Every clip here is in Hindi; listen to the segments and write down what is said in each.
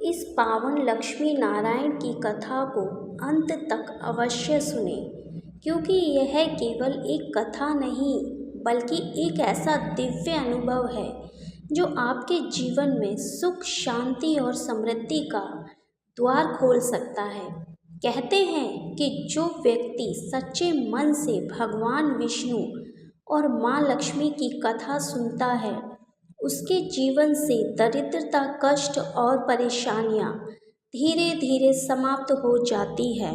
इस पावन लक्ष्मी नारायण की कथा को अंत तक अवश्य सुने, क्योंकि यह केवल एक कथा नहीं बल्कि एक ऐसा दिव्य अनुभव है जो आपके जीवन में सुख, शांति और समृद्धि का द्वार खोल सकता है। कहते हैं कि जो व्यक्ति सच्चे मन से भगवान विष्णु और माँ लक्ष्मी की कथा सुनता है, उसके जीवन से दरिद्रता, कष्ट और परेशानियां धीरे धीरे समाप्त हो जाती है।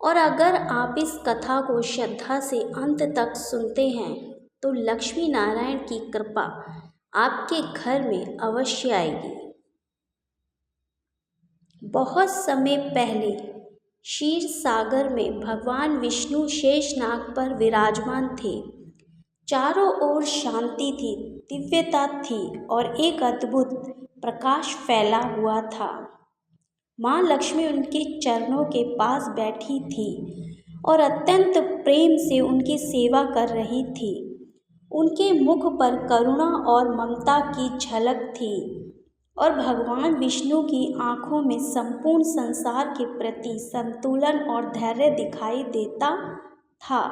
और अगर आप इस कथा को श्रद्धा से अंत तक सुनते हैं तो लक्ष्मी नारायण की कृपा आपके घर में अवश्य आएगी। बहुत समय पहले क्षीर सागर में भगवान विष्णु शेषनाग पर विराजमान थे। चारों ओर शांति थी, दिव्यता थी और एक अद्भुत प्रकाश फैला हुआ था। माँ लक्ष्मी उनके चरणों के पास बैठी थी और अत्यंत प्रेम से उनकी सेवा कर रही थी। उनके मुख पर करुणा और ममता की झलक थी और भगवान विष्णु की आंखों में संपूर्ण संसार के प्रति संतुलन और धैर्य दिखाई देता था।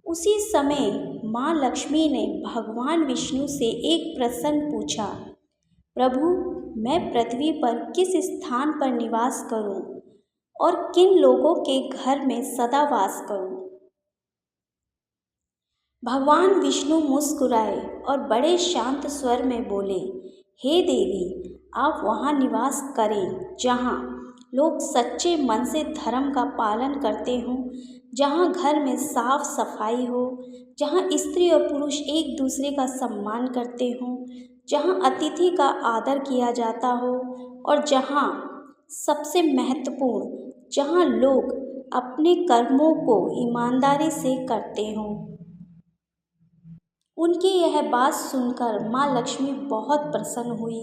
उसी समय माँ लक्ष्मी ने भगवान विष्णु से एक प्रश्न पूछा, प्रभु, मैं पृथ्वी पर किस स्थान पर निवास करूं और किन लोगों के घर में सदा वास करूं? भगवान विष्णु मुस्कुराए और बड़े शांत स्वर में बोले, हे देवी, आप वहाँ निवास करें जहाँ लोग सच्चे मन से धर्म का पालन करते हों, जहाँ घर में साफ सफाई हो, जहाँ स्त्री और पुरुष एक दूसरे का सम्मान करते हों, जहाँ अतिथि का आदर किया जाता हो और जहाँ सबसे महत्वपूर्ण, जहाँ लोग अपने कर्मों को ईमानदारी से करते हों। उनकी यह बात सुनकर माँ लक्ष्मी बहुत प्रसन्न हुई।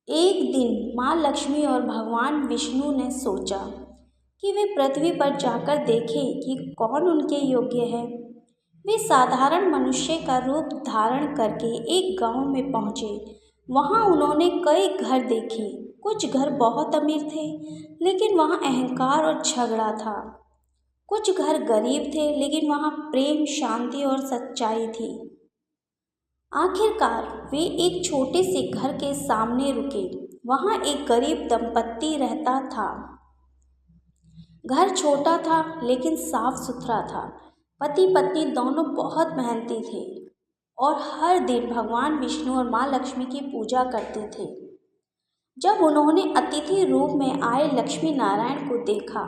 एक दिन माँ लक्ष्मी और भगवान विष्णु ने सोचा कि वे पृथ्वी पर जाकर देखें कि कौन उनके योग्य है। वे साधारण मनुष्य का रूप धारण करके एक गांव में पहुँचे। वहाँ उन्होंने कई घर देखे। कुछ घर बहुत अमीर थे, लेकिन वहाँ अहंकार और झगड़ा था। कुछ घर गरीब थे, लेकिन वहाँ प्रेम, शांति और सच्चाई थी। आखिरकार वे एक छोटे से घर के सामने रुके। वहाँ एक गरीब दंपत्ति रहता था। घर छोटा था लेकिन साफ सुथरा था। पति पत्नी दोनों बहुत मेहनती थे और हर दिन भगवान विष्णु और माँ लक्ष्मी की पूजा करते थे। जब उन्होंने अतिथि रूप में आए लक्ष्मी नारायण को देखा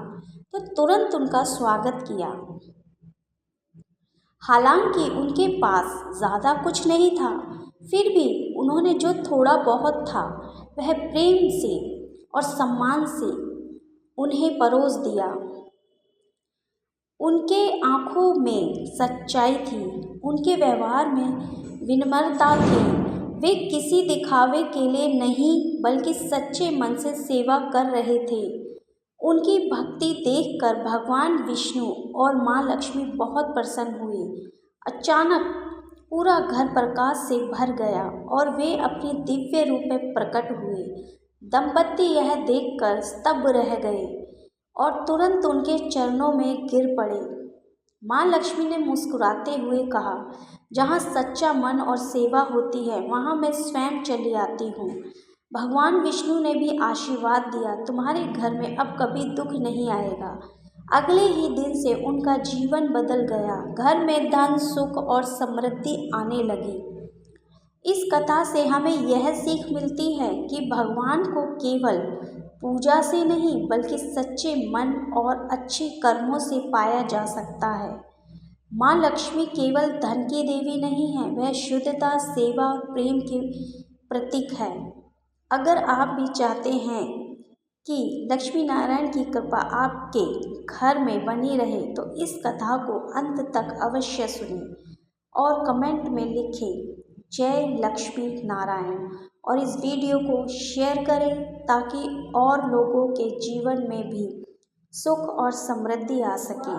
तो तुरंत उनका स्वागत किया। हालांकि उनके पास ज़्यादा कुछ नहीं था, फिर भी उन्होंने जो थोड़ा बहुत था वह प्रेम से और सम्मान से उन्हें परोस दिया। उनके आँखों में सच्चाई थी, उनके व्यवहार में विनम्रता थी। वे किसी दिखावे के लिए नहीं बल्कि सच्चे मन से सेवा कर रहे थे। उनकी भक्ति देखकर भगवान विष्णु और माँ लक्ष्मी बहुत प्रसन्न हुए। अचानक पूरा घर प्रकाश से भर गया और वे अपने दिव्य रूप में प्रकट हुए। दंपत्ति यह देखकर स्तब्ध रह गए और तुरंत उनके चरणों में गिर पड़े। माँ लक्ष्मी ने मुस्कुराते हुए कहा, जहाँ सच्चा मन और सेवा होती है वहाँ मैं स्वयं चली आती हूँ। भगवान विष्णु ने भी आशीर्वाद दिया, तुम्हारे घर में अब कभी दुख नहीं आएगा। अगले ही दिन से उनका जीवन बदल गया। घर में धन, सुख और समृद्धि आने लगी। इस कथा से हमें यह सीख मिलती है कि भगवान को केवल पूजा से नहीं बल्कि सच्चे मन और अच्छे कर्मों से पाया जा सकता है। माँ लक्ष्मी केवल धन की देवी नहीं है, वह शुद्धता, सेवा और प्रेम की प्रतीक है। अगर आप भी चाहते हैं कि लक्ष्मी नारायण की कृपा आपके घर में बनी रहे तो इस कथा को अंत तक अवश्य सुनें और कमेंट में लिखें जय लक्ष्मी नारायण और इस वीडियो को शेयर करें ताकि और लोगों के जीवन में भी सुख और समृद्धि आ सके।